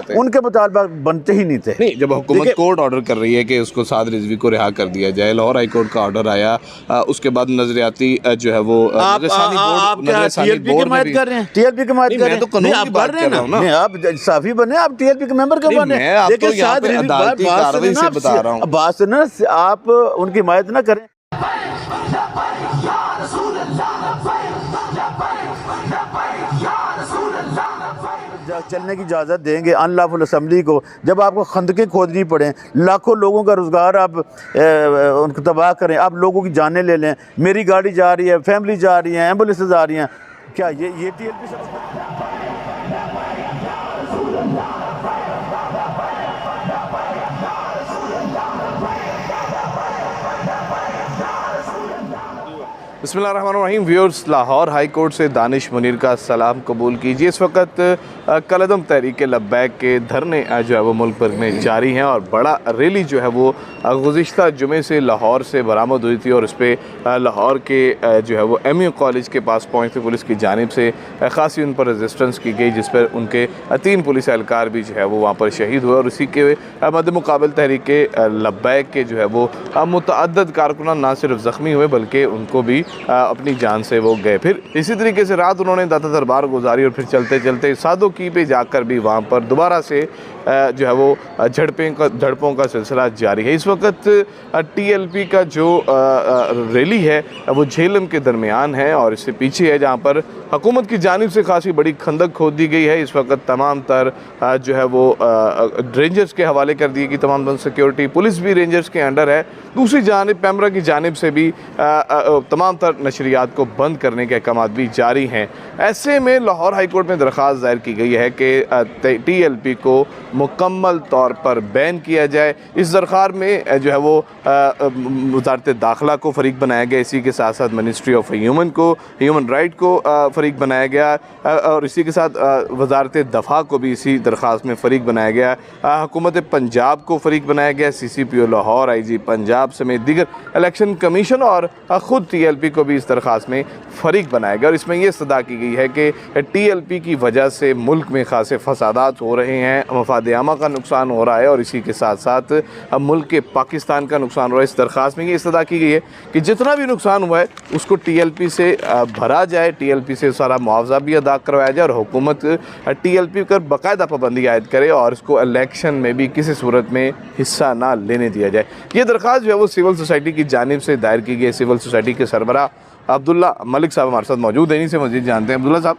जाते हैं। उनके मुताबिक बनते ही नहीं थे। नहीं, जब हुकूमत कोर्ट ऑर्डर कर रही है कि उसको साद रिजवी को रिहा कर दिया जाए, लाहौर हाई कोर्ट का ऑर्डर आया, उसके बाद नजरियाती जो है वो आप टीएलपी की हिमायत कर रहे हैं, टीएलपी की हिमायत कर रहे हैं, तो कानून की बात कर रहा हूं ना। आप साफी बने, आप टीएलपी के मेंबर क्यों बने? मैं आपको यहाँ पे अदालती कार्रवाई से बता रहा हूँ। बात सुनो, आप उनकी हिमायत ना करें। चलने की इजाज़त देंगे अनलॉफुल असम्बली को, जब आपको खंदकें खोदनी पड़े, लाखों लोगों का रोज़गार आप उनको तबाह करें, आप लोगों की जानें ले लें, मेरी गाड़ी जा रही है, फैमिली जा रही है, एम्बुलेंस जा रही हैं, क्या ये टीएलपी से? बिस्मिल्लाहिर्रहमानिर्रहीम। व्यूअर्स, लाहौर हाई कोर्ट से दानिश मुनीर का सलाम कबूल कीजिए। इस वक्त कलदम तहरीक लब्बैक के धरने जो है वो मुल्क भर में जारी हैं और बड़ा रैली जो है वो गुज़िश्ता जुमे से लाहौर से बरामद हुई थी और इस पर लाहौर के जो है वो एमयू कॉलेज के पास पहुँचते पुलिस की जानिब से ख़ासी उन पर रेजिस्टेंस की गई, जिस पर उनके 3 पुलिस एहलकार भी जो है वो वहाँ पर शहीद हुए और इसी के मद्देमुकाबल तहरीक लब्बैक के जो है वो मुतअद्दिद कारकुनान ना सिर्फ ज़ख्मी हुए बल्कि उनको भी अपनी जान से वो गए। फिर इसी तरीके से रात उन्होंने दाता दरबार गुजारी और फिर चलते चलते सादोकी पे जाकर भी वहाँ पर दोबारा से जो है वो झड़पों का सिलसिला जारी है। इस वक्त टीएलपी का जो रैली है वो झेलम के दरमियान है और इससे पीछे है जहाँ पर हुकूमत की जानिब से खासी बड़ी खंदक खोद दी गई है। इस वक्त तमाम तर जो है वो रेंजर्स के हवाले कर दी गई, तमाम तर सिक्योरिटी पुलिस भी रेंजर्स के अंडर है। दूसरी जानिब पैमरा की जानिब से भी तमाम तर नशरियात को बंद करने के अहकाम भी जारी हैं। ऐसे में लाहौर हाई कोर्ट में दरख्वास्त दायर की गई है कि टीएलपी को मुकम्मल तौर पर बैन किया जाए। इस दरख्वास्त में जो है वो वज़ारत दाखिला को फ़रीक बनाया गया, इसी के साथ साथ मिनिस्ट्री ऑफ ह्यूमन राइट को फ़रीक बनाया गया और इसी के साथ वज़ारत दफ़ा को भी इसी दरख्वास्त में फ़रीक बनाया गया। हुकूमत पंजाब को फ़रीक बनाया गया, CCPO लाहौर, IG पंजाब समेत दीगर इलेक्शन कमीशन और ख़ुद TLP को भी इस दरख्वास्त में फ़रीक बनाया गया और इसमें यह सदा की गई है कि TLP की वजह से मुल्क में खासे फसादात हो रहे हैं, मफाद आमा का नुकसान हो रहा है और इसी के साथ साथ मुल्क के पाकिस्तान का नुकसान हो रहा है। इस दरख्वास्त में ये सदा की गई है कि जितना भी नुकसान हुआ है उसको TLP से भरा जाए, TLP से सारा मुआवजा भी अदा करवाया जाए और हुकूमत TLP पर बाकायदा पाबंदी आयद करे और इसको इलेक्शन में भी किसी सूरत में हिस्सा ना लेने दिया जाए। ये दरख्वास्त जो है वो सिविल सोसाइटी की जानिब से दायर की गई। सिविल सोसाइटी के सरबरा अब्दुल्ला मलिक साहब हमारे साथ मौजूद हैं, इन्हीं से मज़ीद जानते हैं। अब्दुल्ला साहब,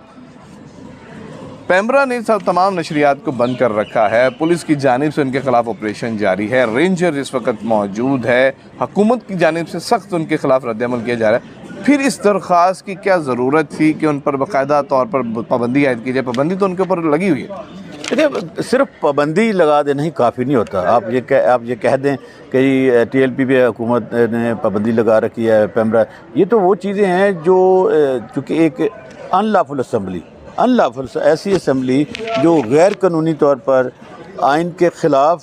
पैमरा ने तमाम नशरियात को बंद कर रखा है, पुलिस की जानिब से उनके खिलाफ ऑपरेशन जारी है, रेंजर इस वक्त मौजूद है, हुकूमत की जानिब से सख्त उनके खिलाफ रद्द-ए-अमल किया जा रहा है, फिर इस दरख्वास्त की क्या ज़रूरत थी कि उन पर बाकायदा तौर पर पाबंदी आयद की जाए? पाबंदी तो उनके ऊपर लगी हुई है। देखिए, सिर्फ पाबंदी लगा देना ही काफ़ी नहीं होता। आप ये कह दें कि TLP पे हुकूमत ने पाबंदी लगा रखी है, पैमरा, ये तो वो चीज़ें हैं जो चूँकि एक अनलॉफुल ऐसी असम्बली जो गैर कानूनी तौर पर आइन के ख़िलाफ़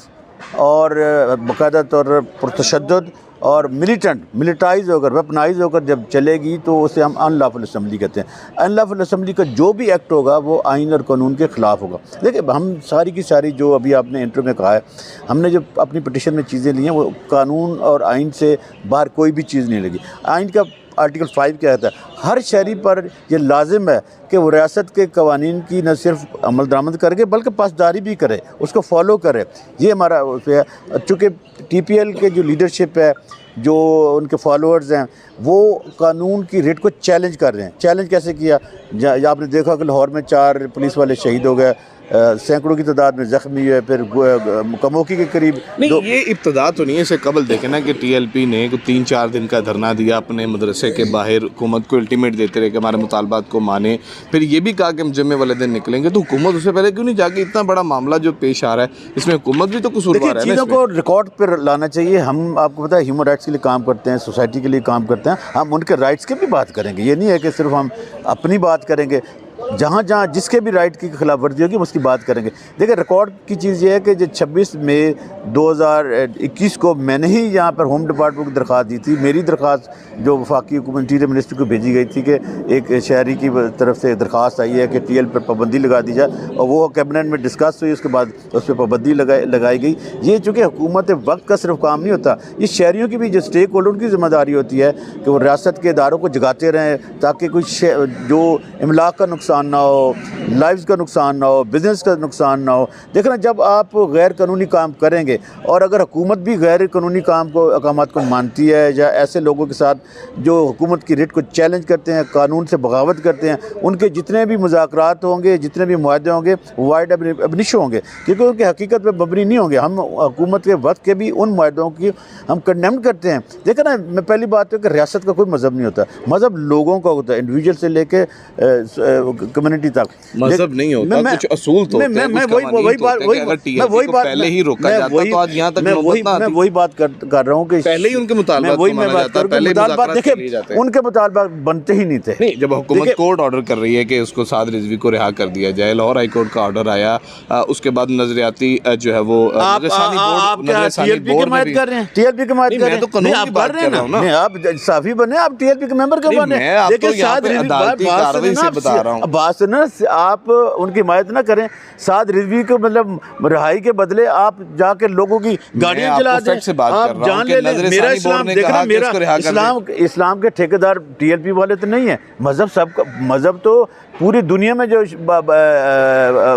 और बाकायदा तौर पर पुरतशद्दुद और मिलिटाइज होकर, वेपनाइज होकर जब चलेगी तो उसे हम अनलॉफुल असम्बली कहते हैं। अनलॉफुल असम्बली का जो भी एक्ट होगा वो आइन और कानून के ख़िलाफ़ होगा। देखिए, हम सारी की सारी जो अभी आपने इंटरव्यू में कहा है, हमने जो अपनी पिटीशन में चीज़ें ली हैं वो कानून और आइन से बाहर कोई भी चीज़ नहीं लगी। आइन का आर्टिकल 5 क्या कहता है? हर शहरी पर यह लाजिम है कि वो रियासत के कवानीन की न सिर्फ अमल दरामद करके बल्कि पासदारी भी करे, उसको फॉलो करे। ये हमारा चूँकि TPL के जो लीडरशिप है, जो उनके फॉलोअर्स हैं, वो कानून की रेट को चैलेंज कर रहे हैं। चैलेंज कैसे किया? आपने देखा कि लाहौर में 4 पुलिस वाले शहीद हो गए, सैकड़ों की तादाद में ज़ख्मी हुए, फिर कमोकी के करीब नहीं, ये इब्तदा तो नहीं है। इससे कबल देखें ना कि TLP ने 3-4 दिन का धरना दिया अपने मदरसे के बाहर, हुकूमत को अल्टीमेट देते रहे कि हमारे मुतालबात को माने, फिर ये भी कहा कि हम जुम्मे वाले दिन निकलेंगे। तो हुकूमत उससे पहले क्यों नहीं जाके? इतना बड़ा मामला जो पेश आ रहा है इसमें हुकूमत भी तो कसूरवार है। चीज़ों को रिकॉर्ड पर लाना चाहिए। हम, आपको पता है, ह्यूमन राइट्स के लिए काम करते हैं, सोसाइटी के लिए काम करते हैं, हम उनके राइट्स की भी बात करेंगे। ये नहीं है कि सिर्फ हम अपनी बात करेंगे। जहाँ जहाँ जिसके भी राइट की खिलाफ वर्जी होगी हम उसकी बात करेंगे। देखिए रिकॉर्ड की चीज़ ये है कि जो 26 मई 2021 को मैंने ही यहाँ पर होम डिपार्टमेंट को दरख्वास्त दी थी। मेरी दरख्वास्त जो वफाकी हुकूमत इंटीरियर मिनिस्ट्री को भेजी गई थी कि एक शहरी की तरफ से दरख्वास्त आई है कि टीएल पर पाबंदी लगा दी जाए, और वो कैबिनेट में डिस्कस हुई, उसके बाद उस पर पाबंदी लगाई गई। ये चूँकि हुकूमत वक्त का सिर्फ काम नहीं होता, ये शहरियों की भी जो स्टेक होल्डर उनकी जिम्मेदारी होती है कि वो रियासत के इदारों को जगाते रहें ताकि कुछ जो इमलाक का नुकसान ना हो, लाइफ्स का नुकसान ना हो, बिज़नेस का नुकसान ना हो। देखना जब आप गैर कानूनी काम करेंगे और अगर हुकूमत भी गैर कानूनी अकामात को मानती है या ऐसे लोगों के साथ जो हुकूमत की रेट को चैलेंज करते हैं, कानून से बगावत करते हैं, उनके जितने भी मुज़ाकरात होंगे, जितने भी मुआहदे होंगे वो वाइड अबनिश होंगे, क्योंकि उनकी हकीकत पर मबनी नहीं होंगे। हम हुकूमत के वक्त के भी उन मुआहदों की हम कंडेम करते हैं। देखा ना, मैं पहली बात है कि रियासत का कोई मज़हब नहीं होता, मज़हब लोगों का होता है, इंडिविजुअल से लेके कम्युनिटी तक। मज़हब नहीं होता, कुछ असूल तो होते हैं, मैं वही बात कर रहा हूँ कि पहले ही उनके मुतालबात को माना जाता है, पहले देखिए उनके मुतालबात बनते ही नहीं थे। नहीं, जब हुकूमत कोर्ट ऑर्डर कर रही है कि उसको साद रिजवी को रिहा कर दिया जाए, लाहौर हाई कोर्ट का ऑर्डर आया, उसके बाद नजरियाती जो है वो टीएलपी की हिमायत कर रहे हैं, टीएलपी की हिमायत कर रहे हैं, मैं तो कानून की बात कर रहा हूं ना। आप साफी बने, आप टीएलपी के मेंबर क्यों बने? देखिए साद रिजवी अदालती कार्रवाई से बता रहा हूं, बात सुनो, आप उनकी हिमायत ना करें। साद रिजवी को मतलब रिहाई के बदले आप जाके लोगों की गाड़ियां चला दें, आप जान ले लें। मेरा इस्लाम देखना, मेरा इस्लाम के ठेकेदार टीएलपी वाले तो नहीं है। मज़हब सबका, मज़हब तो पूरी दुनिया में जो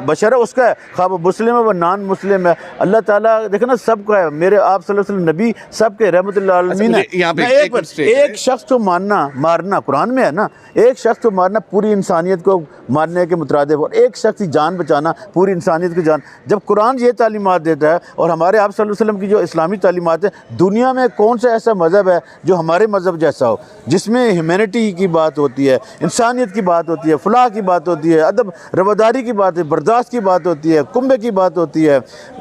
बशर है उसका है, खा वो मुस्लिम है वो नॉन मुस्लिम है। अल्लाह ताला देखना सबका है। मेरे आप सल्लल्लाहु अलैहि वसल्लम नबी सबके रहमतुल्लाह अलमीन है। एक शख्स को मारना कुरान में है ना, एक शख्स को मारना पूरी इंसानियत को मारने के मुतरादिफ, और एक शख्स की जान बचाना पूरी इंसानियत की जान। जब कुरान ये तालीमात देता है और हमारे आप सल्लल्लाहु अलैहि वसल्लम की जो इस्लामी तालीमात है, दुनिया में कौन सा ऐसा मज़हब है जो हमारे मज़हब जैसा हो, जिसमें ह्यूमैनिटी की बात होती है, इंसानियत की बात होती है, फलाह की बात होती है, अदब रवादारी की बात है, बर्दाश्त की बात होती है, कुंबे की बात होती है,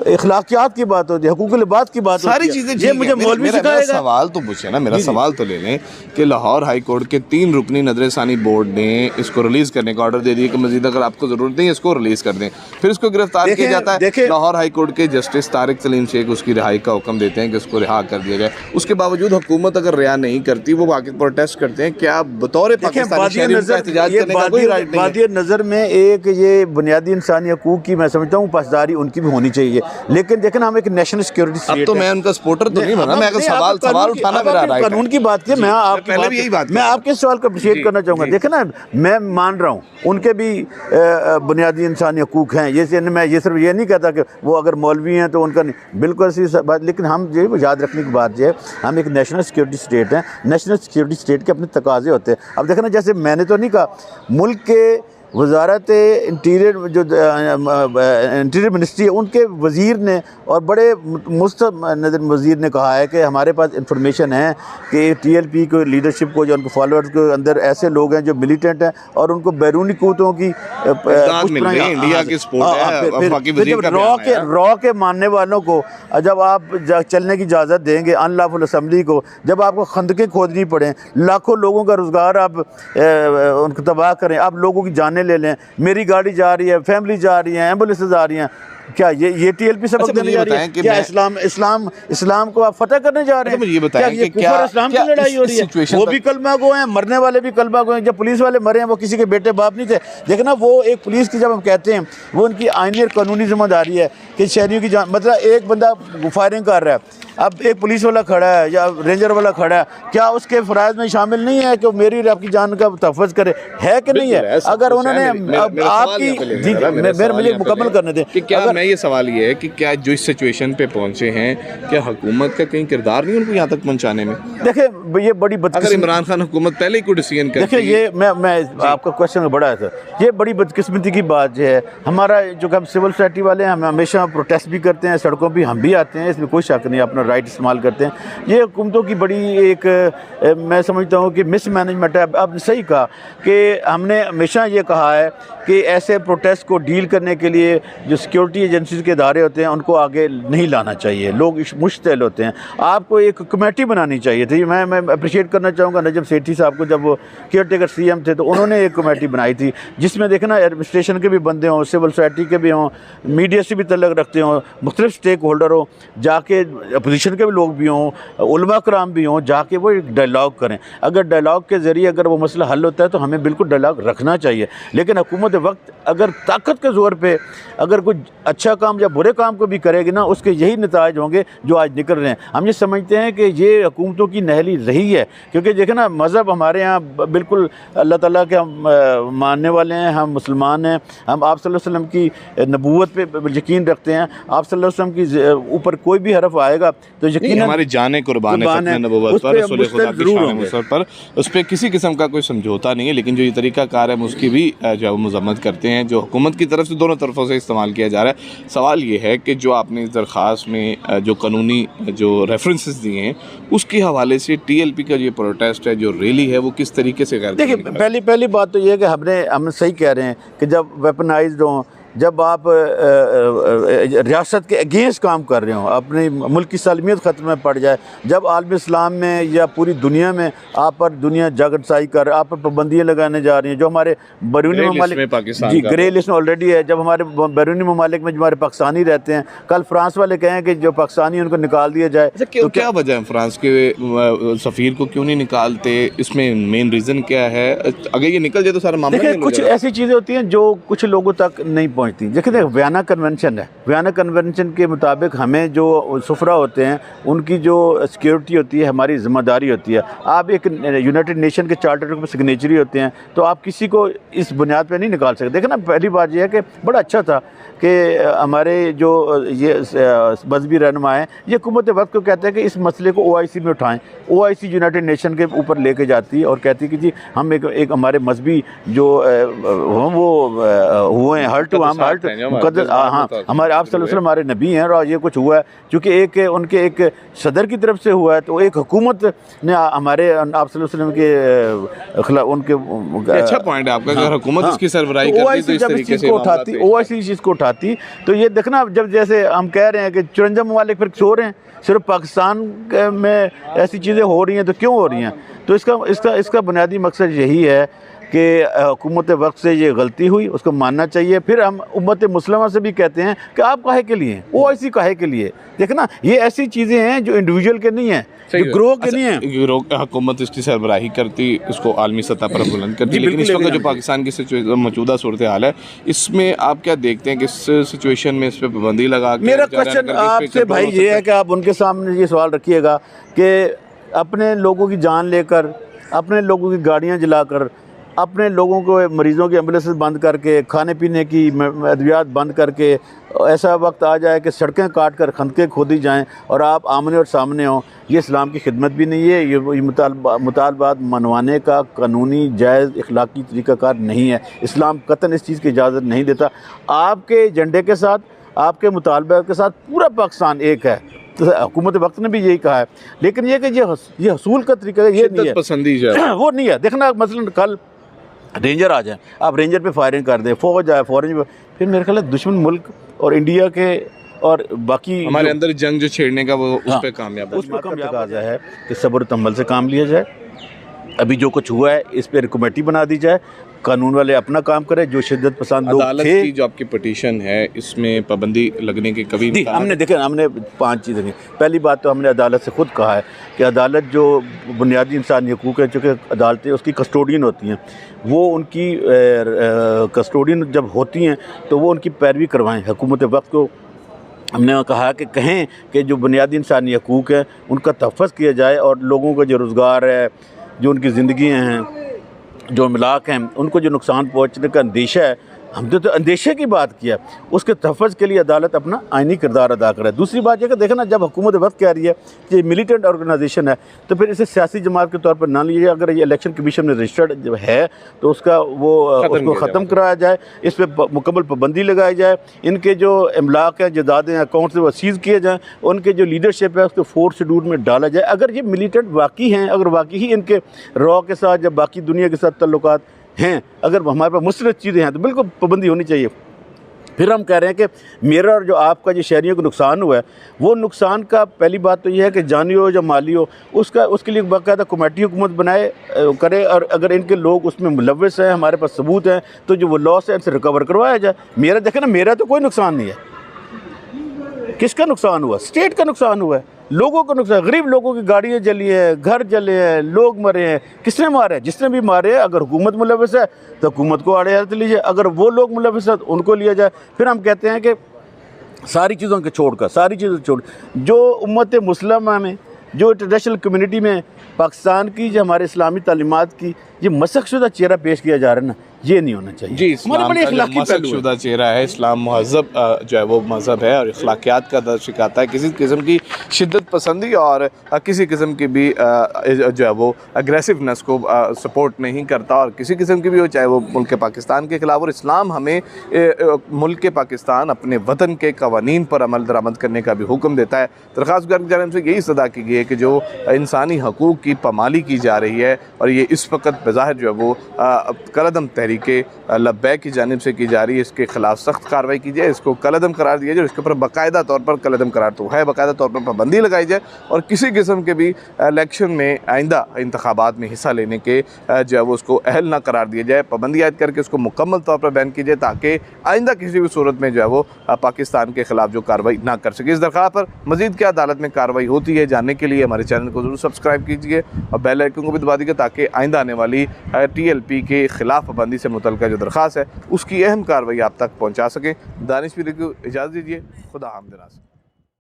इखलाकियात की बात होती है, हुकूकुल बात की बात होती है। सारी चीज़ें ये मुझे मौलवी सिखाएगा। सवाल तो पूछे ना, मेरा सवाल तो ले लें कि लाहौर हाई कोर्ट के 3 रुकनी नजरसानी बोर्ड ने इसको रिलीज़ करने का ऑर्डर दे दिया कि मजीद अगर आपको ज़रूरत नहीं है इसको रिलीज़ कर दें, फिर इसको गिरफ्तार किया जाता है। लाहौर हाई कोर्ट के जस्टिस तारिक सलीम शेख उसकी रिहाई का हुक्म देते हैं कि उसको रिहा कर दिया जाए। उसके बावजूद हुकूमत अगर रिहा नहीं करती, वो बाकी प्रोटेस्ट करते हैं। क्या बतौर पाकिस्तानी शहरी उनका एहतजाज करने का कोई राइट नहीं है? नज़र में एक ये बुनियादी इंसानी हकूक़ की मैं समझता हूँ पासदारी उनकी भी होनी चाहिए, लेकिन देखना हम एक नेशनल सिक्योरिटी स्टेट है। अब तो मैं उनका सपोर्टर तो नहीं बना, मैं अगर सवाल उठाना मेरा राइट है। कानून की बात की, मैं आपके सवाल को अप्रिशिएट करना चाहूँगा। देखना मैं मान रहा हूँ उनके भी बुनियादी इंसानी हकूक़ हैं, ये मैं ये सिर्फ ये नहीं कहता कि वो अगर मौलवी हैं तो उनका नहीं, बिल्कुल सी बात। लेकिन हम जो याद रखने की बात जो है, हम एक नेशनल सिक्योरिटी स्टेट हैं, नेशनल सिक्योरिटी स्टेट के अपने तकाजे होते हैं। अब देखना, जैसे मैंने तो नहीं कहा, मुल्क के वजारत इंटीरियर जो इंटीरियर मिनिस्ट्री है उनके वज़ीर ने और बड़े मुस्तनद वज़ीर ने कहा है कि हमारे पास इंफॉर्मेशन है कि टीएलपी को लीडरशिप को, जो उनके फॉलोअर्स के अंदर ऐसे लोग हैं जो मिलिटेंट हैं और उनको बैरूनी क़ुव्वतों की रॉ के मानने वालों को जब आप चलने की इजाज़त देंगे, अनलॉफुल असम्बली को, जब आपको खंदकें खोदनी पड़ें, लाखों लोगों का रोज़गार आप उनको तबाह करें, आप लोगों की जानें ले लें, मेरी गाड़ी जा रही है, फैमिली जा रही है, एम्बुलेंस जा रही हैं, क्या ये टीएलपी सबक देने जा रही है? क्या इस्लाम को आप फतेह करने जा रहे हैं? ये बताएं कि क्या इस्लाम की लड़ाई हो रही है? वो भी कलमा गो हैं, मरने वाले भी कलमा गो हैं। जब पुलिस वाले मरे हैं वो किसी के बेटे बाप नहीं थे। देखना, वो एक पुलिस की जब हम कहते हैं वो उनकी आईनी और कानूनी जिम्मेदारी है कि शहरियों की जान, मतलब एक बंदा फायरिंग कर रहा है, अब एक पुलिस वाला खड़ा है या रेंजर वाला खड़ा है, क्या उसके फ़राइज़ में शामिल नहीं है कि वो मेरी और आपकी जान का तहफ़्फ़ुज़ करे? है कि नहीं है? अगर उन्होंने आपकी मुझे मुकम्मल करने दें। क्या मैं ये सवाल ये है कि क्या जो इस सिचुएशन पे पहुंचे हैं, क्या हुकूमत का कहीं किरदार नहीं उनको यहाँ तक पहुँचाने में? देखिए, ये बड़ी अगर इमरान खान हुकूमत पहले ही कोई डिसीजन करती, देखिए ये मैं आपका क्वेश्चन बड़ा है सर, ये बड़ी बदकिस्मती की बात जो है। हमारा जो हम सिविल सोसाइटी वाले हैं, हम हमेशा प्रोटेस्ट भी करते हैं, सड़कों पर हम भी आते हैं, इसमें कोई शक नहीं, अपना राइट इस्तेमाल करते हैं। ये हुकूमतों की बड़ी एक मैं समझता हूँ कि मिसमैनेजमेंट है। अब सही कहा कि हमने हमेशा ये कहा है कि ऐसे प्रोटेस्ट को डील करने के लिए जो सिक्योरिटी एजेंसीज के इदारे होते हैं उनको आगे नहीं लाना चाहिए, लोग मुश्तैल होते हैं। आपको एक कमेटी बनानी चाहिए थी। मैं अप्रिशिएट करना चाहूँगा नजम सेठी साहब को, जब वो केयर टेकर CM थे तो उन्होंने एक कमेटी बनाई थी जिसमें देखना एडमिनिस्ट्रेशन के भी बंदे हों, सिविल सोसाइटी के भी हों, मीडिया से भी तल्लक रखते हों, मुख्तलिफ स्टेक होल्डर हो, जाके अपोजिशन के भी लोग भी हों, उलमा कराम भी हों, जाके वो एक डायलॉग करें। अगर डायलॉग के ज़रिए अगर वो मसला हल होता है तो हमें बिल्कुल डायलॉग रखना चाहिए। लेकिन हुकूमत वक्त अगर ताकत के ज़ोर पे अगर कुछ अच्छा काम या बुरे काम को भी करेगी ना, उसके यही नताज होंगे जो आज निकल रहे हैं। हम ये समझते हैं कि ये हुकूमतों की नहली रही है, क्योंकि देखें ना, मज़हब हमारे यहाँ बिल्कुल अल्लाह ताला के हम मानने वाले हैं, हम मुसलमान हैं, हम आप सल्लल्लाहु अलैहि वसल्लम की नबूवत पे यकीन रखते हैं। आप सल्लल्लाहु अलैहि वसल्लम की ऊपर कोई भी हरफ आएगा तो यकीन हमारी जाने कुर्बान है नबूवत पर, रसूल खुदा की शान मुसर पर, उस पर किसी किस्म का कोई समझौता नहीं है। लेकिन जो ये तरीका कार है उसकी भी जो है वो मजम्मत करते हैं, जो हुकूमत की तरफ से दोनों तरफों से इस्तेमाल किया जा रहा है। सवाल ये है कि जो आपने इस दरख्वास्त में जो कानूनी जो रेफरेंसेस दिए हैं उसके हवाले से TLP का ये प्रोटेस्ट है, जो रैली है, वो किस तरीके से कर देखिए, पहली बात तो ये है कि हम सही कह रहे हैं कि जब वेपनाइज्ड हों, जब आप रियासत के अगेंस्ट काम कर रहे हो, अपने मुल्क की सालमियत ख़तरे में पड़ जाए, जब आलम इस्लाम में या पूरी दुनिया में आप पर दुनिया जागरसाई कर, आप पर पाबंदियाँ लगाने जा रही हैं, जो हमारे बैरूनी ममालिक जी ग्रे लिस्ट में ऑलरेडी है, जब हमारे बैरूनी ममालिक में जो हमारे पाकिस्तानी रहते हैं, कल फ्रांस वाले कहें कि जो पाकिस्तानी उनको निकाल दिया जाए, तो क्या वजह है फ्रांस के सफ़ीर को क्यों नहीं निकालते? इसमें मेन रीज़न क्या है? अगर ये निकल जाए तो सारा मामला देखिए, कुछ ऐसी चीज़ें होती हैं जो कुछ लोगों तक नहीं पहुंचती। देखिए, वियना कन्वेंशन है, वियना कन्वेंशन के मुताबिक हमें जो सफरा होते हैं उनकी जो सिक्योरिटी होती है हमारी ज़िम्मेदारी होती है। आप एक यूनाइटेड नेशन के चार्टर पर सिग्नेचरी होते हैं तो आप किसी को इस बुनियाद पर नहीं निकाल सकते। देखो ना, पहली बात यह है कि बड़ा अच्छा था कि हमारे जो ये मजहबी रहनुमा हैं, ये हुकूमत वक्त को कहते हैं कि इस मसले को OIC में उठाएं। OIC यूनाइटेड नेशन के ऊपर लेके जाती है और कहती है कि जी हम एक हमारे मजहबी जो वो हुए हैं हर्ट मुकद्दस, हाँ, हमारे आप सल्लल्लाहु अलैहि वसल्लम हमारे नबी हैं और ये कुछ हुआ है क्योंकि उनके एक सदर की तरफ से हुआ है, तो एक हुकूमत ने हमारे आप सल्लल्लाहु अलैहि वसल्लम के खिलाफ उनके अच्छा पॉइंट है आपका। अगर हुकूमत इसकी सरबराही करती तो इस तरीके से उठाती, OIC इस चीज़ को उठाती, तो ये देखना, जब जैसे हम कह रहे हैं कि 54 ममालिक फिर सो रहे हैं, सिर्फ पाकिस्तान में ऐसी चीज़ें हो रही हैं तो क्यों हो रही हैं? तो इसका बुनियादी मकसद यही है कि हुकूमत वक्त से ये गलती हुई, उसको मानना चाहिए। फिर हम उम्मत मुस्लिमा से भी कहते हैं कि आप काहे के लिए, OIC काहे के लिए? देखना, ये ऐसी चीज़ें हैं जो इंडिविजुअल के नहीं हैं, जो ग्रोह के नहीं हैं। हुकूमत इसकी सरबराही करती, इसको आलमी सतह पर बुलंद करती, लेकिन इस वक्त जो पाकिस्तान की मौजूदा सूरत हाल है, इसमें आप क्या देखते हैं कि इस सिचुएशन में इस पर पाबंदी लगा के? मेरा क्वेश्चन आपसे भाई ये है कि आप उनके सामने ये सवाल रखिएगा कि अपने लोगों की जान लेकर, अपने लोगों की गाड़ियाँ जलाकर, अपने लोगों को मरीज़ों की एम्बुलेंस बंद करके, खाने पीने की अद्वियात बंद करके, ऐसा वक्त आ जाए कि सड़कें काट कर खंदकें खोदी जाएं और आप आमने और सामने हों, ये इस्लाम की खिदमत भी नहीं है। ये मुतालबात मनवाने का कानूनी जायज़ इखलाकी तरीक़ाकार नहीं है। इस्लाम कतन इस चीज़ की इजाज़त नहीं देता। आपके एजेंडे के साथ, आपके मुतालबात के साथ पूरा पाकिस्तान एक है, तो हुकूमत वक्त ने भी यही कहा है। लेकिन ये कि ये हसूल का तरीका ये नहीं है, पसंदी वो नहीं है। देखना, मसलन कल रेंजर आ जाए, आप रेंजर पे फायरिंग कर दें, फौज आए फौरन पे, फिर मेरे ख्याल है दुश्मन मुल्क और इंडिया के और बाकी हमारे अंदर जंग जो छेड़ने का वो उस पर कामयाब है कि सब्र तम्बल से काम लिया जाए। अभी जो कुछ हुआ है इस पर कमेटी बना दी जाए, कानून वाले अपना काम करें। जो शिद्दत पसंद लोग थे, की जो आपकी पटिशन है इसमें पाबंदी लगने की कभी हमने 5 चीज़ें की। पहली बात तो हमने अदालत से ख़ुद कहा है कि अदालत जो बुनियादी इंसानी हकूक़ है, चूँकि अदालतें उसकी कस्टोडियन होती हैं, वो उनकी कस्टोडियन जब होती हैं तो वो उनकी पैरवी करवाएं। हुकूमत वक्त को हमने कहा कि कहें कि जो बुनियादी इंसानी हकूक़ हैं उनका तहफ़्फ़ुज़ किया जाए और लोगों का जो रोज़गार है, जो उनकी ज़िंदगियाँ हैं, जो इमलाक हैं, उनको जो नुकसान पहुँचने का अंदेशा है, हमने तो अंदेशे की बात किया, उसके तहफ़्फ़ुज़ के लिए अदालत अपना आइनी किरदार अदा करे। दूसरी बात यह कि देखना, जब हुकूमत वक्त कह रही है कि ये मिलिटेंट ऑर्गेनाइजेशन है तो फिर इसे सियासी जमात के तौर पर ना लीजिए। अगर ये इलेक्शन कमीशन में रजिस्टर्ड है तो उसको ख़त्म कराया जाए, इस पर मुकम्मल पाबंदी लगाई जाए, इनके जो इमलाक हैं, जायदादें, अकाउंट से वो सीज़ किए जाएँ, उनके जो लीडरशिप है उसको 4th शेड्यूल में डाला जाए। अगर ये मिलिटेंट वाकई हैं, अगर वाकई ही इनके रॉ के साथ या बाकी दुनिया के साथ तल्लुकात हैं, अगर हमारे पास मुस्तरद चीज़ें हैं तो बिल्कुल पाबंदी होनी चाहिए। फिर हम कह रहे हैं कि मेरा और जो आपका जो शहरियों को नुकसान हुआ है, वो नुकसान का पहली बात तो ये है कि जानी हो या माली हो, उसके लिए बाकायदा कमेटी हुकूमत बनाए करे, और अगर इनके लोग उसमें मुलव्वस हैं, हमारे पास सबूत हैं, तो जो वो लॉस है इनसे रिकवर करवाया जाए। मेरा देखें ना, मेरा तो कोई नुकसान नहीं है। किसका नुकसान हुआ? स्टेट का नुकसान हुआ है, लोगों को नुकसान, गरीब लोगों की गाड़ियाँ जली हैं, घर जले हैं, लोग मरे हैं। किसने मारे? जिसने भी मारे, अगर हुकूमत मुलव्वस है तो हुकूमत को आड़े हाथ लीजिए, अगर वो लोग मुलव्वस है तो उनको लिया जाए। फिर हम कहते हैं कि सारी चीज़ों के छोड़कर, सारी चीज़ों छोड़, जो उम्मत मुस्लिमा में, जो इंटरनेशनल कम्युनिटी में पाकिस्तान की, जो हमारे इस्लामी तालीमात की ये मसकशुदा चेहरा पेश किया जा रहा है ना, ये नहीं होना चाहिए। जी, इस्लाम का जो मसकशुदा चेहरा है, इस्लाम महज़ब जो है वो मज़हब है और अखलाकियात का दर्ज सिखाता है। किसी किस्म की शिद्दत पसंदी और किसी किस्म की भी जो है वो अग्रेसिवनेस को सपोर्ट नहीं करता, और किसी किस्म की भी हो, चाहे वो मुल्क पाकिस्तान के ख़िलाफ़। और इस्लाम हमें मुल्क पाकिस्तान, अपने वतन के कवानीन पर अमल दरामद करने का भी हुक्म देता है। दरख्वास्तगार की जानिब से यही सदा की गई है कि जो इंसानी हकूक़ की पामाली की जा रही है, और ये इस वक्त बज़ाहिर जो है वो कलअदम तहरीके लब्बैक की जानिब से की जा रही है, इसके ख़िलाफ़ सख्त कार्रवाई की जाए, इसको कलअदम करार दिया जाए, इसके ऊपर बाकायदा तौर पर, कलअदम करार तो है, बाकायदा तौर पर पाबंदी लगाई जाए, और किसी किस्म के भी इलेक्शन में, आइंदा इंतखाबात में हिस्सा लेने के जो है वो उसको अहल ना करार दिया जाए। पाबंदी आयद करके उसको मुकम्मल तौर पर बैन की जाए, ताकि आइंदा किसी भी सूरत में जो है वो पाकिस्तान के ख़िलाफ़ जो कार्रवाई ना कर सके। इस दरख्वास्त पर मज़ीद क्या अदालत में कार्रवाई होती है, जानने के लिए हमारे चैनल को ज़रूर सब्सक्राइब कीजिए और बेल आइकन को भी दबा दीजिए, ताकि आइंदा आने वाली TLP के ख़िलाफ़ पाबंदी से मुतल्लिक़ जो दरख्वास्त है उसकी अहम कार्रवाई आप तक पहुँचा सकें। दानिश पीरी को इजाज़त दीजिए। खुदा हाफ़िज़।